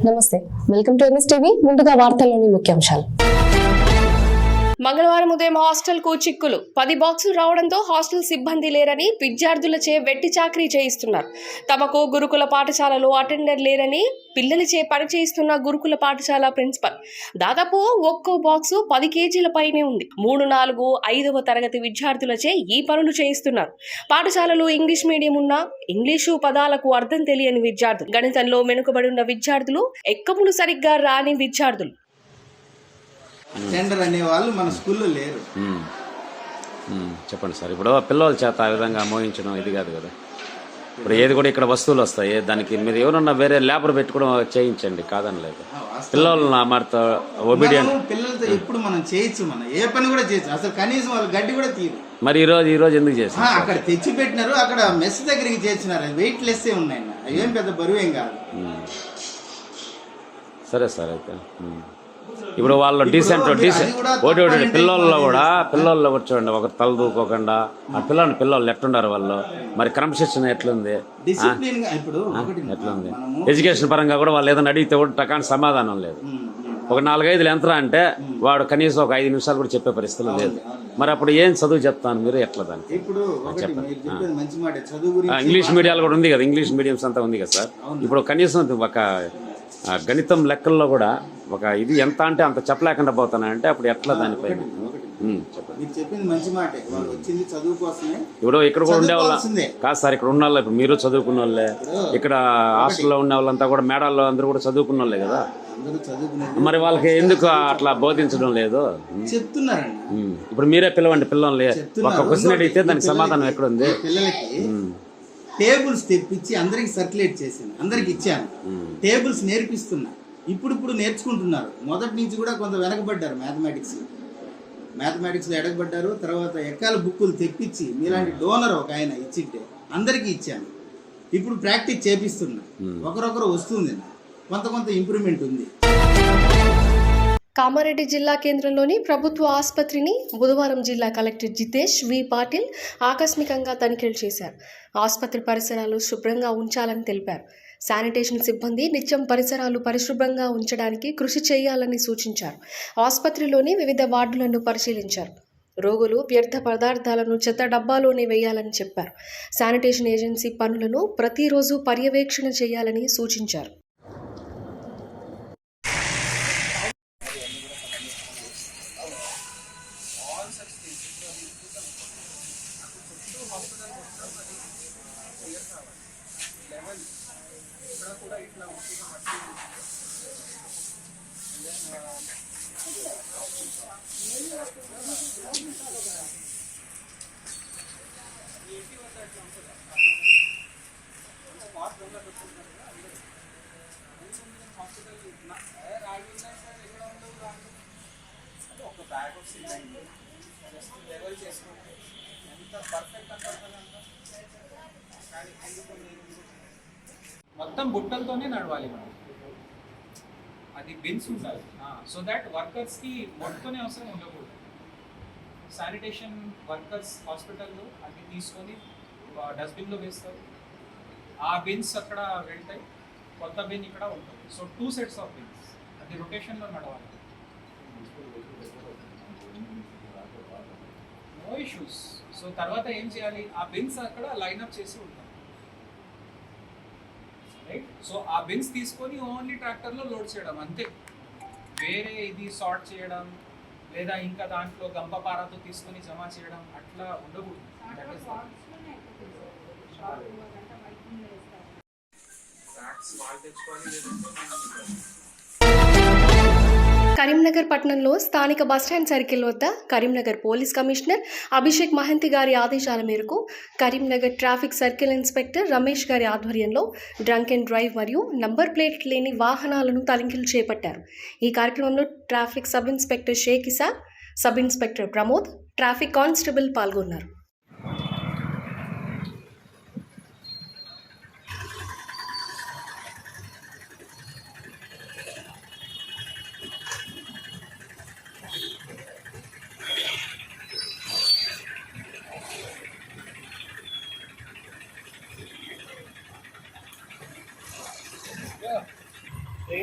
నమస్తే, welcome to MS TV. ముందుగా వార్తల్లోని ముఖ్యాంశాలు. మంగళవారం ఉదయం హాస్టల్ కు చిక్కులు. 10 బాక్సులు రావడంతో హాస్టల్ సిబ్బంది లేరని విద్యార్థులచే వెట్టి చాకరీ చేయిస్తున్నారు. తమకు గురుకుల పాఠశాలలో అటెండర్ లేరని పిల్లలచే పని చేయిస్తున్న గురుకుల పాఠశాల ప్రిన్సిపల్. దాదాపు ఒక్కో బాక్సు 10 కేజీల పైనే ఉంది. 3, 4, 5వ తరగతి విద్యార్థులచే ఈ పనులు చేయిస్తున్నారు. పాఠశాలలో ఇంగ్లీష్ మీడియం ఉన్న ఇంగ్లీషు పదాలకు అర్థం తెలియని విద్యార్థులు, గణితంలో వెనుకబడి ఉన్న విద్యార్థులు, ఎక్కములు సరిగ్గా రాని విద్యార్థులు. టెండర్ అనే వాళ్ళు మన స్కూల్లో లేరు. చెప్పండి సార్. ఇప్పుడు పిల్లల చేత ఆ విధంగా మోయించడం ఇది కాదు కదా. ఇప్పుడు ఏది కూడా ఇక్కడ వస్తువులు వస్తాయి, దానికి మీరు ఎవరన్నా వేరే లేబర్ పెట్టుకోవడం చేయించండి, కాదని లేదు. పిల్లలు మాతో ఒబీడియంట్ పిల్లలతో ఎప్పుడు మనం చేయొచ్చు, మనం ఏ పని కూడా చేయొచ్చు. అసలు కనీసం వాళ్ళు గడ్డి కూడా తీరు. మరి ఈ రోజు ఎందుకు చేస్తారు? అక్కడ తెచ్చి పెట్టినారు, అక్కడ మెస్ దగ్గరికి చేర్చినారు. వెయిట్ లెస్ ఉన్నాయి, అవేం పెద్ద బరువు ఏం కాదు. సరే సార్. అయితే ఇప్పుడు వాళ్ళు డీసెంట్ ఒకటి పిల్లల్లో కూడా చూడండి, ఒకరు తల దూకోకుండా ఆ పిల్లలు ఎట్లుండారు వాళ్ళు, మరి క్రమశిక్షణ ఎట్లుంది, ఎట్లుంది ఎడ్యుకేషన్ పరంగా కూడా వాళ్ళు ఏదైనా అడిగితే కూడా కానీ సమాధానం లేదు. ఒక 4-5 ఎంతరా అంటే వాడు కనీసం ఒక 5 నిమిషాలు కూడా చెప్పే పరిస్థితులు లేదు. మరి అప్పుడు ఏం చదువు చెప్తాను మీరు ఎట్లా దానికి చెప్పండి. ఇంగ్లీష్ మీడియాలు కూడా ఉంది కదా, ఇంగ్లీష్ మీడియంస్ అంతా ఉంది కదా సార్. ఇప్పుడు కనీసం ఒక గణితం లెక్కల్లో కూడా ఒక ఇది ఎంత అంటే అంత చెప్పలేకుండా పోతానంటే అప్పుడు ఎట్లా దానిపైన ఇప్పుడు ఇక్కడ కూడా ఉండేవాళ్ళ కాదు సార్. ఇక్కడ ఉన్న వాళ్ళు ఇప్పుడు మీరు చదువుకున్న వాళ్ళే, ఇక్కడ హాస్టల్లో ఉండే వాళ్ళంతా కూడా మేడాల్లో అందరూ కూడా చదువుకున్న వాళ్ళే కదా. మరి వాళ్ళకి ఎందుకు అట్లా బోధించడం లేదు చెప్తున్నారండి. ఇప్పుడు మీరే పిలవండి పిల్లల్ని, ఒక క్వశ్చన్ అడిగితే దానికి సమాధానం ఎక్కడుంది? టేబుల్స్ తెప్పించి అందరికి సర్క్యులేట్ చేశాను, అందరికి ఇచ్చాను. టేబుల్స్ నేర్పిస్తున్నా, ఇప్పుడు నేర్చుకుంటున్నారు. మొదటి నుంచి కూడా కొంత వెనకబడ్డారు మ్యాథమెటిక్స్లో ఎడగబడ్డారు. తర్వాత ఎక్కాల బుక్కులు తెప్పించి మీలాంటి డోనర్ ఒక ఆయన ఇచ్చింటే అందరికీ ఇచ్చాను. ఇప్పుడు ప్రాక్టీస్ చేపిస్తున్నా, ఒకరొకరు వస్తుంది, కొంత ఇంప్రూవ్మెంట్ ఉంది. కామారెడ్డి జిల్లా కేంద్రంలోని ప్రభుత్వ ఆసుపత్రిని బుధవారం జిల్లా కలెక్టర్ జితేష్ వి పాటిల్ ఆకస్మికంగా తనిఖీలు చేశారు. ఆసుపత్రి పరిసరాలు శుభ్రంగా ఉంచాలని తెలిపారు. శానిటేషన్ సిబ్బంది నిత్యం పరిసరాలు పరిశుభ్రంగా ఉంచడానికి కృషి చేయాలని సూచించారు. ఆసుపత్రిలోని వివిధ వార్డులను పరిశీలించారు. రోగులు వ్యర్థ పదార్థాలను చెత్త డబ్బాలోనే వేయాలని చెప్పారు. శానిటేషన్ ఏజెన్సీ పనులను ప్రతిరోజు పర్యవేక్షణ చేయాలని సూచించారు. మొత్తం బుట్టలతోనే నడవాలి మనం, అది బిన్స్ ఉండాలి. సో దాట్ వర్కర్స్కి మొత్తనే అవసరం ఉండకూడదు. శానిటేషన్ వర్కర్స్ హాస్పిటల్లో అది తీసుకొని డస్ట్బిన్లో వేస్తారు. ఆ బిన్స్ అక్కడ వెళ్తాయి, కొత్త బిన్ ఇక్కడ ఉంటుంది. సో 2 sets ఆఫ్ బిన్స్, అది రొటేషన్లో నడవాలి. No issues. సో తర్వాత ఏం చేయాలి, ఆ బిన్స్ అక్కడ లైన్అప్ చేసి ఉంటాయి, రైట్? సో ఆ బిన్స్ తీసుకొని ఓన్లీ ట్రాక్టర్లో లోడ్ చేయడం అంతే. వేరే ఇది సార్ట్ చేయడం లేదా ఇంకా దాంట్లో గంపపారాతో తీసుకొని జమ చేయడం అట్లా ఉండకూడదు. కరీంనగర్ పట్టణంలో స్థానిక బస్టాండ్ సర్కిల్ వద్ద కరీంనగర్ పోలీస్ కమిషనర్ అభిషేక్ మహంతి గారి ఆదేశాల మేరకు Karimnagar traffic circle inspector Ramesh గారి ఆధ్వర్యంలో డ్రంక్ అండ్ డ్రైవ్ మరియు నంబర్ ప్లేట్ లేని వాహనాలను తనిఖీలు చేపట్టారు. ఈ కార్యక్రమంలో traffic sub inspector Shaik Isa, sub inspector Pramod, traffic constable పాల్గొన్నారు. They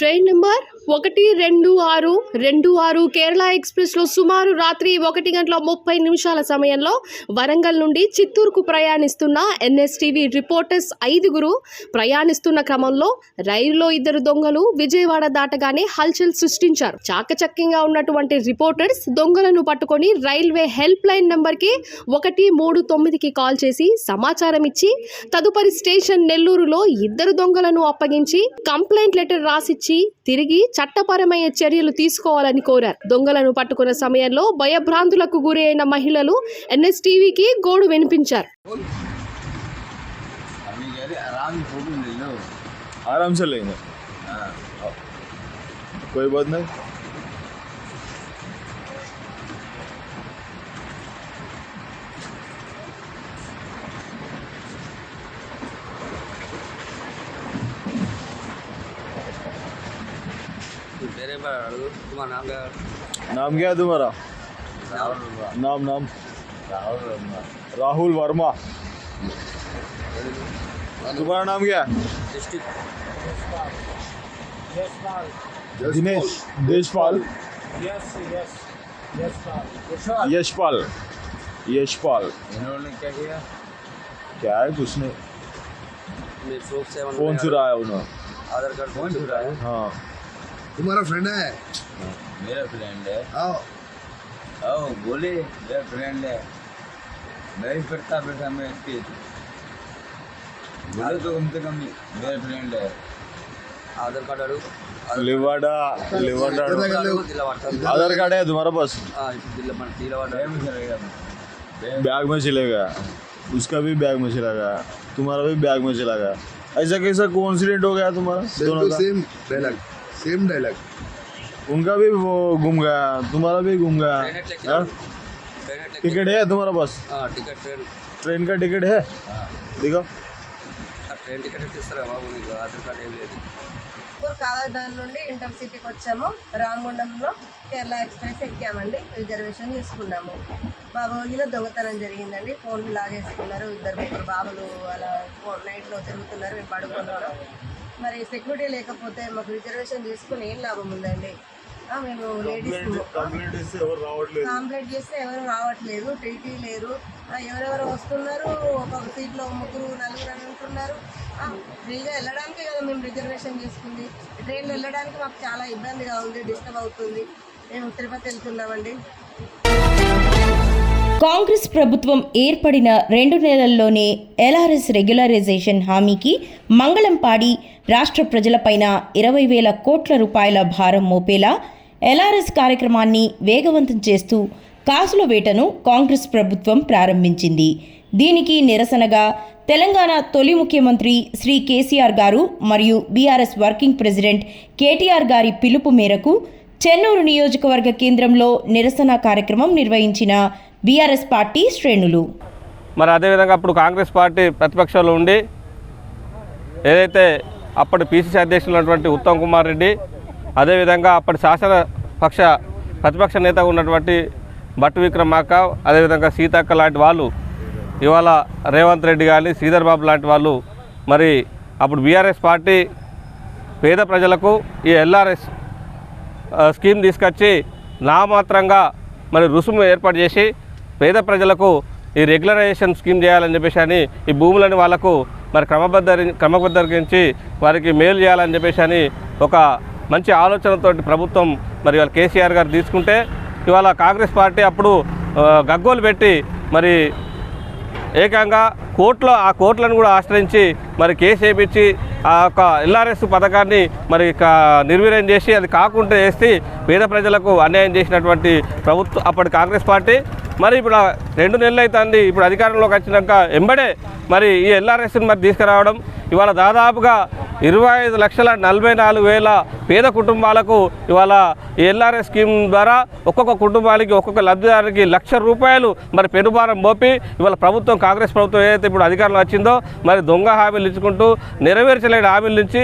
ట్రైన్ నెంబర్ 12626 కేరళ ఎక్స్ప్రెస్లో సుమారు రాత్రి 1:30 సమయంలో వరంగల్ నుండి చిత్తూరుకు ప్రయాణిస్తున్న ఎన్ఎస్టీవీ రిపోర్టర్స్ 5 ప్రయాణిస్తున్న క్రమంలో రైలులో 2 దొంగలు విజయవాడ దాటగానే హల్చల్ సృష్టించారు. చాకచక్యంగా ఉన్నటువంటి రిపోర్టర్స్ దొంగలను పట్టుకొని రైల్వే హెల్ప్ లైన్ నంబర్కి 139కి కాల్ చేసి సమాచారం ఇచ్చి తదుపరి స్టేషన్ నెల్లూరులో 2 దొంగలను అప్పగించి కంప్లైంట్ లెటర్ రాసిచ్చి తిరిగి చట్టపరమైన చర్యలు తీసుకోవాలని కోరారు. దొంగలను పట్టుకున్న సమయంలో భయభ్రాంతులకు గురి అయిన మహిళలు ఎన్ఎస్టీవీకి గోడు వినిపించారు. आराम से लेंगे, कोई बात नहीं. नाम क्या है तुम्हारा? नाम राहुल वर्मा. तुम्हारा नाम क्या है? दिनेश देशपाल. यशपाल. इन्होंने क्या किया? क्या है कुछ नहीं, फोन चुराया उन्होंने. आधार कार्ड फोन चुराया? हाँ. तुम्हारा फ्रेंड है? मेरा फ्रेंड है. आओ. आओ बोले मेरा फ्रेंड है. नहीं करता बैठा मैं इसके बोले तो कम से कम मेरा फ्रेंड है. आधार कार्ड आधार कार्ड है तुम्हारा पास? बैग में चलेगा, उसका भी बैग में चला गया, तुम्हारा भी बैग में चला गया. ऐसा कैसा कोइंसिडेंट हो गया तुम्हारा दोनों का? Same dialogue. उनका भी वो गुम गया, तुम्हारा भी गुम गया. टिकट है तुम्हारा पास? टिकट ट्रेन का टिकट है? दिखाओ. ట్రైన్ టికెట్ ఇస్తారా బాబు? నీకు ఆధార్ కార్డ్ ఏం లేదు. కాగజ్నగర్ నుండి ఇంటర్సిటీకి వచ్చాము. రామగుండంలో కేరళ ఎక్స్ప్రెస్ ఎక్కామండి. రిజర్వేషన్ తీసుకున్నాము. మా భోగిలో దొంగతనం జరిగిందండి. ఫోన్లు లాగేసుకున్నారు. 2 బాబులు అలా నైట్లో తిరుగుతున్నారు. మేము పడుకున్నాము. మరి సెక్యూరిటీ లేకపోతే మాకు రిజర్వేషన్ తీసుకుని ఏం లాభం ఉందండి? మేము లేడీస్ కంప్లైంట్ చేస్తే ఎవరు రావట్లేదు. టీటీ లేరు. ఎవరెవరు వస్తున్నారు. ఒక్కొక్క సీట్లో 3, 4 అని ఉంటున్నారు. ఫ్రీగా వెళ్ళడానికి కదా మేము రిజర్వేషన్ చేసుకుంది. ట్రైన్లో వెళ్ళడానికి మాకు చాలా ఇబ్బందిగా ఉంది, డిస్టర్బ్ అవుతుంది. మేము తిరుపతి వెళ్తున్నామండి. కాంగ్రెస్ ప్రభుత్వం ఏర్పడిన 2 నెలల్లోనే ఎల్ఆర్ఎస్ రెగ్యులరైజేషన్ హామీకి మంగళం పాడి రాష్ట్ర ప్రజలపైన 20,000 కోట్ల రూపాయల భారం మోపేలా ఎల్ఆర్ఎస్ కార్యక్రమాన్ని వేగవంతం చేస్తూ కాసుల వేటను కాంగ్రెస్ ప్రభుత్వం ప్రారంభించింది. దీనికి నిరసనగా తెలంగాణ తొలి ముఖ్యమంత్రి శ్రీ కేసీఆర్ గారు మరియు బీఆర్ఎస్ వర్కింగ్ ప్రెసిడెంట్ కేటీఆర్ గారి పిలుపు మేరకు చెన్నూరు నియోజకవర్గ కేంద్రంలో నిరసన కార్యక్రమం నిర్వహించిన బీఆర్ఎస్ పార్టీ శ్రేణులు. మరి అదేవిధంగా అప్పుడు కాంగ్రెస్ పార్టీ ప్రతిపక్షంలో ఉండి ఏదైతే అప్పటి పీసీసీ అధ్యక్షులు ఉన్నటువంటి ఉత్తమ్ కుమార్ రెడ్డి, అదేవిధంగా అప్పటి ప్రతిపక్ష నేతగా ఉన్నటువంటి భట్టు విక్రమార్క, అదేవిధంగా సీతక్క లాంటి వాళ్ళు, ఇవాళ రేవంత్ రెడ్డి కానీ శ్రీధర్ బాబు లాంటి వాళ్ళు మరి అప్పుడు బీఆర్ఎస్ పార్టీ పేద ప్రజలకు ఈ ఎల్ఆర్ఎస్ స్కీమ్ తీసుకొచ్చి నామాత్రంగా మరి రుసుము ఏర్పాటు చేసి పేద ప్రజలకు ఈ రెగ్యులరైజేషన్ స్కీమ్ చేయాలని చెప్పేసి అని ఈ భూములని వాళ్ళకు మరి క్రమబద్ధీకరించి వారికి మేలు చేయాలని చెప్పేసి అని ఒక మంచి ఆలోచనతో ప్రభుత్వం మరి వాళ్ళ కేసీఆర్ గారు తీసుకుంటే ఇవాళ కాంగ్రెస్ పార్టీ అప్పుడు గగ్గోలు పెట్టి మరి ఏకంగా ఆ కోర్టులను కూడా ఆశ్రయించి మరి కేసు వేయించి ఆ యొక్క ఎల్ఆర్ఎస్ పథకాన్ని మరి నిర్వీర్యం చేసి అది కాకుండా చేసి పేద ప్రజలకు అన్యాయం చేసినటువంటి ప్రభుత్వం అప్పటి కాంగ్రెస్ పార్టీ. మరి ఇప్పుడు 2 నెలలు అవుతుంది ఇప్పుడు అధికారంలోకి వచ్చినాక ఎంబడే మరి ఈ ఎల్ఆర్ఎస్ని మరి తీసుకురావడం. ఇవాళ దాదాపుగా 25,44,000 పేద కుటుంబాలకు ఇవాళ ఈ ఎల్ఆర్ఎస్ స్కీమ్ ద్వారా ఒక్కొక్క కుటుంబానికి ఒక్కొక్క లబ్ధిదారునికి ₹1,00,000 మరి పెనుభారం మోపి ఇవాళ ప్రభుత్వం కాంగ్రెస్ ప్రభుత్వం ఏదైతే ఇప్పుడు అధికారంలో వచ్చిందో మరి దొంగ హామీలు ఇచ్చుకుంటూ నెరవేర్చలేని హామీల నుంచి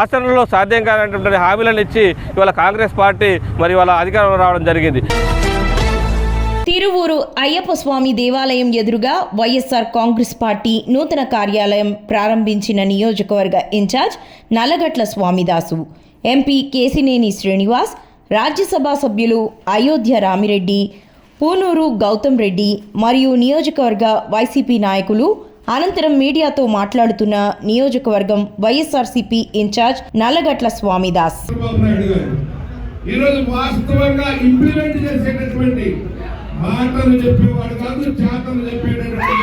ఆచరణలో సాధ్యం కానటువంటి హామీలను ఇచ్చి ఇవాళ కాంగ్రెస్ పార్టీ మరి ఇవాళ అధికారంలో రావడం జరిగింది. తిరువూరు అయ్యప్ప స్వామి దేవాలయం ఎదురుగా వైఎస్ఆర్ కాంగ్రెస్ పార్టీ నూతన కార్యాలయం ప్రారంభించిన నియోజకవర్గ ఇన్ఛార్జ్ నల్లగట్ల స్వామిదాసు, ఎంపీ కేసినేని శ్రీనివాస్, రాజ్యసభ సభ్యులు అయోధ్య రామిరెడ్డి, పూనూరు గౌతమ్ రెడ్డి మరియు నియోజకవర్గ వైసీపీ నాయకులు అనంతరం మీడియాతో మాట్లాడుతున్న నియోజకవర్గం వైఎస్ఆర్సీపీ ఇన్ఛార్జ్ నల్లగట్ల స్వామిదాస్. ఈరోజు వాస్తవంగా ఇంప్లిమెంట్ చేసేటటువంటి మాటలు చెప్పేవాడు కాదు, చేతలు చెప్పేటటువంటి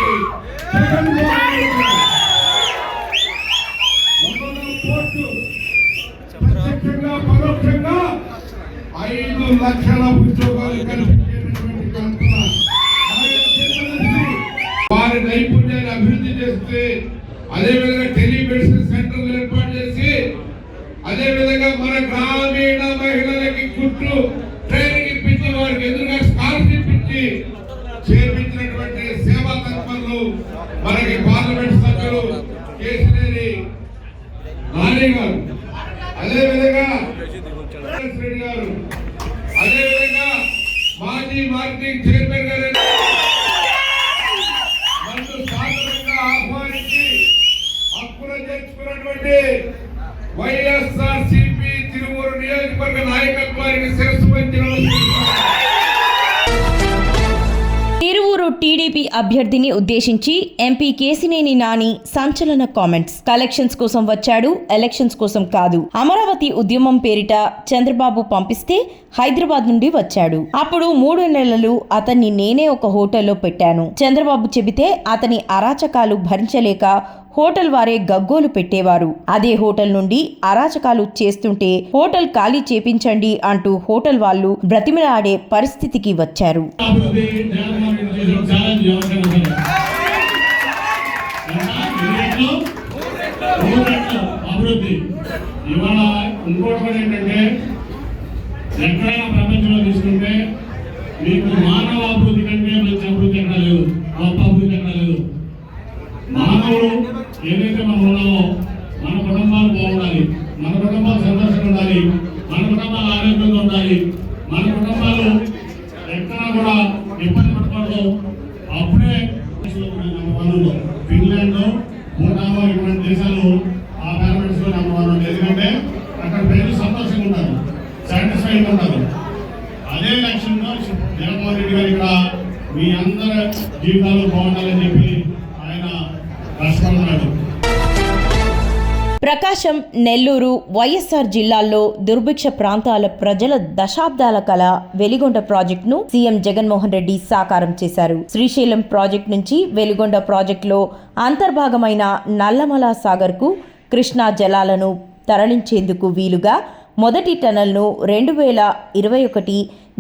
ప్రత్యక్షంగా పరోక్షంగా 5 లక్షల ఉద్యోగాలు కల్పించేటటువంటి కల్పన, వారి నైపుణ్యాన్ని అభివృద్ధి చేస్తే, అదేవిధంగా టెలిమెడిసిన్ సెంటర్లు ఏర్పాటు చేసి, అదేవిధంగా మన గ్రామీణ మహిళలకి కుట్టు ట్రైనింగ్ ఇప్పించి వారికి ఎదురుగా స్కాలర్షిప్ ఇచ్చి చేపించినటువంటి సేవా తత్పరులు మనకి పార్లమెంట్ సభ్యులు కేసినేని నాని గారు, అదేవిధంగా రెడ్డి గారు, అదేవిధంగా మాజీ మార్కెటింగ్ చైర్మన్ గారు మనకు సాధారణంగా ఆహ్వానించి హక్కులు చేర్చుకున్నటువంటి వైఎస్ఆర్సీపీ తిరువూరు నియోజకవర్గ నాయకత్వానికి శిరస్సు వంచి తిరువూరు టీడీపీ అభ్యర్థిని ఉద్దేశించి ఎంపీ కేసినేని నాని సంచలన కామెంట్స్. కలెక్షన్స్ కోసం వచ్చాడు, ఎలక్షన్స్ కోసం కాదు. అమరావతి ఉద్యమం పేరిట చంద్రబాబు పంపిస్తే హైదరాబాద్ నుండి వచ్చాడు. అప్పుడు 3 నెలలు అతన్ని నేనే ఒక హోటల్లో పెట్టాను. చంద్రబాబు చెబితే అతని అరాచకాలు భరించలేక హోటల్ వారే గగ్గోలు పెట్టేవారు. అదే హోటల్ నుండి అరాచకాలు చేస్తుంటే హోటల్ ఖాళీ చేపించండి అంటూ హోటల్ వాళ్ళు బ్రతిమిలాడే పరిస్థితికి వచ్చారు. ఎక్కడైనా ప్రపంచంలో తీసుకుంటే మీకు మానవ అభివృద్ధి కంటే మంచి అభివృద్ధి ఎక్కడ లేదు, గొప్ప అభివృద్ధి ఎక్కడ లేదు. మానవుడు ఏదైతే మనం ఉన్నామో మన కుటుంబాలు బాగుండాలి, మన కుటుంబాలు సంతోషంగా ఉండాలి, మన కుటుంబాలు ఆరోగ్యంగా ఉండాలి, మన కుటుంబాలు ఎక్కడా కూడా ఇబ్బంది పడకూడదు. అప్పుడే ఫిన్లాండ్, భూటాన్ ఇటువంటి దేశాలు ఆ పార్లమెంట్స్ లో నెంబర్ 1. ఎందుకంటే అక్కడ ప్రజలు సంతోషంగా ఉంటారు, సాటిస్ఫైడ్ ఉంటారు. అదే లక్ష్యంలో జగన్మోహన్ రెడ్డి గారు ఇక్కడ మీ అందరి జీవితాలు బాగుండాలని చెప్పి ఆయన కష్టపడుతున్నాడు. ప్రకాశం, నెల్లూరు, వైఎస్ఆర్ జిల్లాల్లో దుర్భిక్ష ప్రాంతాల ప్రజల దశాబ్దాల కళ వెలిగొండ ప్రాజెక్టును సీఎం జగన్మోహన్ రెడ్డి సాకారం చేశారు. శ్రీశైలం ప్రాజెక్టు నుంచి వెలిగొండ ప్రాజెక్టులో అంతర్భాగమైన నల్లమల సాగర్కు కృష్ణా జలాలను తరలించేందుకు వీలుగా మొదటి టనల్ను 2021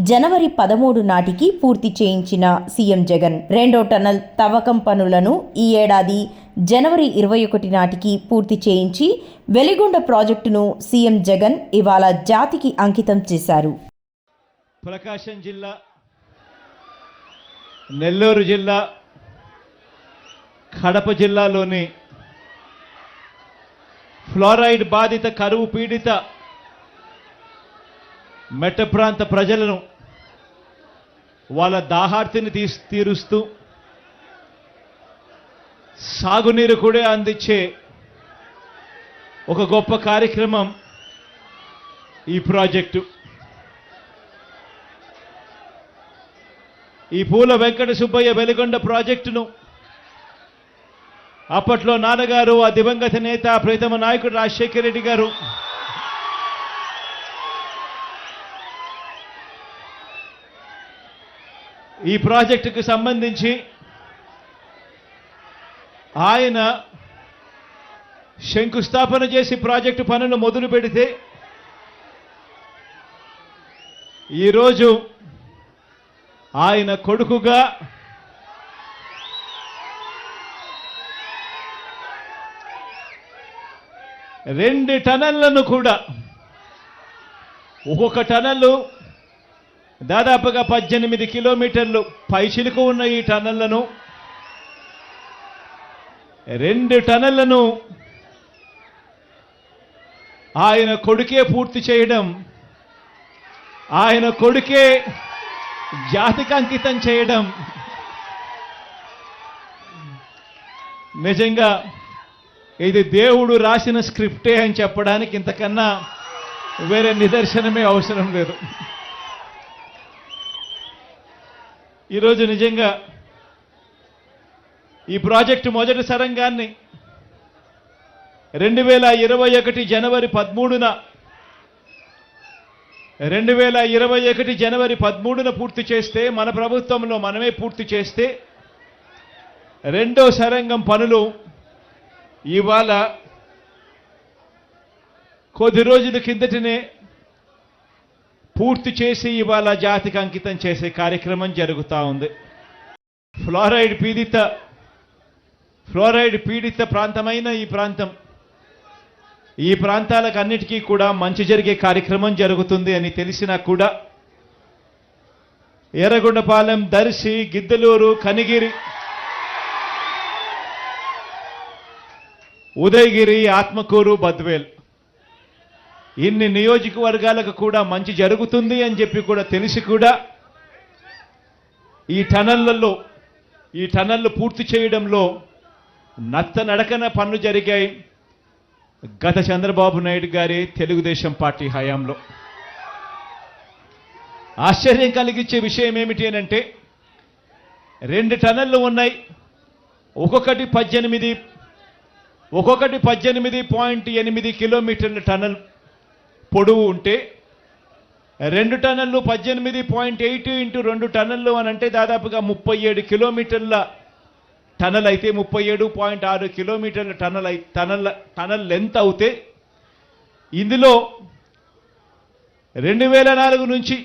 జనవరి 13 నాటికి పూర్తి చేయించిన సీఎం జగన్ రెండో టనల్ తవ్వకం పనులను ఈ ఏడాది జనవరి 21 నాటికి పూర్తి చేయించి వెలిగొండ ప్రాజెక్టును సీఎం జగన్ ఇవాళ జాతికి అంకితం చేశారు. ప్రకాశం జిల్లా, నెల్లూరు జిల్లా, కడప జిల్లాలోని ఫ్లోరైడ్ బాధిత కరువు పీడిత మెట్ట ప్రాంత ప్రజలను వాళ్ళ దాహార్తిని తీరుస్తూ సాగునీరు కూడా అందించే ఒక గొప్ప కార్యక్రమం ఈ ప్రాజెక్టు. ఈ పూల వెంకట సుబ్బయ్య వెలిగొండ ప్రాజెక్టును అప్పట్లో నాన్నగారు, ఆ దివంగత నేత ప్రీతమ నాయకుడు రాజశేఖర రెడ్డి గారు ఈ ప్రాజెక్టుకు సంబంధించి ఆయన శంకుస్థాపన చేసి ప్రాజెక్టు పనులు మొదలు పెడితే ఈరోజు ఆయన కొడుకుగా రెండు టనళ్లను కూడా, ఒక్కొక్క టనల్లు దాదాపుగా 18 కిలోమీటర్లు పైచిలుకు ఉన్న ఈ టనళ్లను, 2 టనళ్లను ఆయన కొడుకే పూర్తి చేయడం, ఆయన కొడుకే జాతికి అంకితం చేయడం నిజంగా ఇది దేవుడు రాసిన స్క్రిప్టే అని చెప్పడానికి ఇంతకన్నా వేరే నిదర్శనమే అవసరం లేదు. ఈరోజు నిజంగా ఈ ప్రాజెక్టు మొదటి సరంగాన్ని 2021 జనవరి 13న 2021 జనవరి 13న పూర్తి చేస్తే, మన ప్రభుత్వంలో మనమే పూర్తి చేస్తే, రెండో సరంగం పనులు ఇవాళ కొద్ది రోజుల కిందటనే పూర్తి చేసి ఇవాళ జాతికి అంకితం చేసే కార్యక్రమం జరుగుతూ ఉంది. ఫ్లోరైడ్ పీడిత ప్రాంతమైన ఈ ప్రాంతాలకు అన్నిటికీ కూడా మంచి జరిగే కార్యక్రమం జరుగుతుంది అని తెలిసినా కూడా ఎర్రగొండపాలెం, దర్శి, గిద్దలూరు, కనిగిరి, ఉదయగిరి, ఆత్మకూరు, బద్వేల్ ఇన్ని నియోజకవర్గాలకు కూడా మంచి జరుగుతుంది అని చెప్పి కూడా తెలిసి కూడా ఈ టనళ్ళు పూర్తి చేయడంలో నత్తనడకన పనులు జరిగాయి గత చంద్రబాబు నాయుడు గారి తెలుగుదేశం పార్టీ హయాంలో. ఆశ్చర్యం కలిగించే విషయం ఏమిటి అనంటే 2 టనళ్ళు ఉన్నాయి. ఒక్కొక్కటి 18.8 కిలోమీటర్ల టనల్ పొడవు ఉంటే 2 టనళ్ళు 18.8 ఇంటూ 2 టనళ్ళు అని అంటే దాదాపుగా 37 కిలోమీటర్ల టనల్ అయితే 37.6 కిలోమీటర్ల టనల్ లెంత్ అవుతే ఇందులో 2004 నుంచి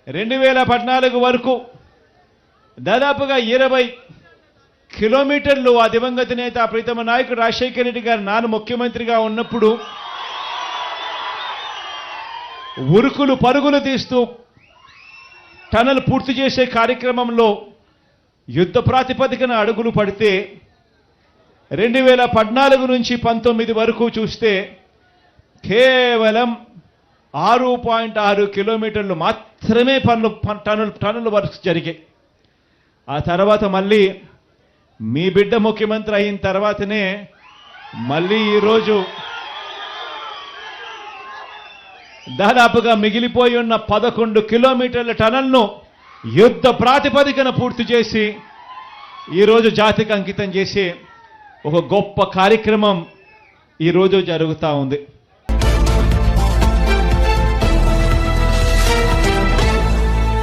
2014 వరకు దాదాపుగా 20 కిలోమీటర్లు ఆ దివంగత నేత ప్రీతమ నాయకుడు రాజశేఖర రెడ్డి గారు నాన్న ముఖ్యమంత్రిగా ఉన్నప్పుడు ఉరుకులు పరుగులు తీస్తూ టనల్ పూర్తి చేసే కార్యక్రమంలో యుద్ధ ప్రాతిపదికన అడుగులు పడితే 2014 నుంచి 19 వరకు చూస్తే కేవలం 6.6 కిలోమీటర్లు మాత్రమే టనల్ వర్క్స్ జరిగాయి. ఆ తర్వాత మళ్ళీ మీ బిడ్డ ముఖ్యమంత్రి అయిన తర్వాతనే మళ్ళీ ఈరోజు దాదాపుగా మిగిలిపోయి ఉన్న 11 కిలోమీటర్ల టనల్ను యుద్ధ ప్రాతిపదికన పూర్తి చేసి ఈరోజు జాతికి అంకితం చేసే ఒక గొప్ప కార్యక్రమం ఈరోజు జరుగుతూ ఉంది.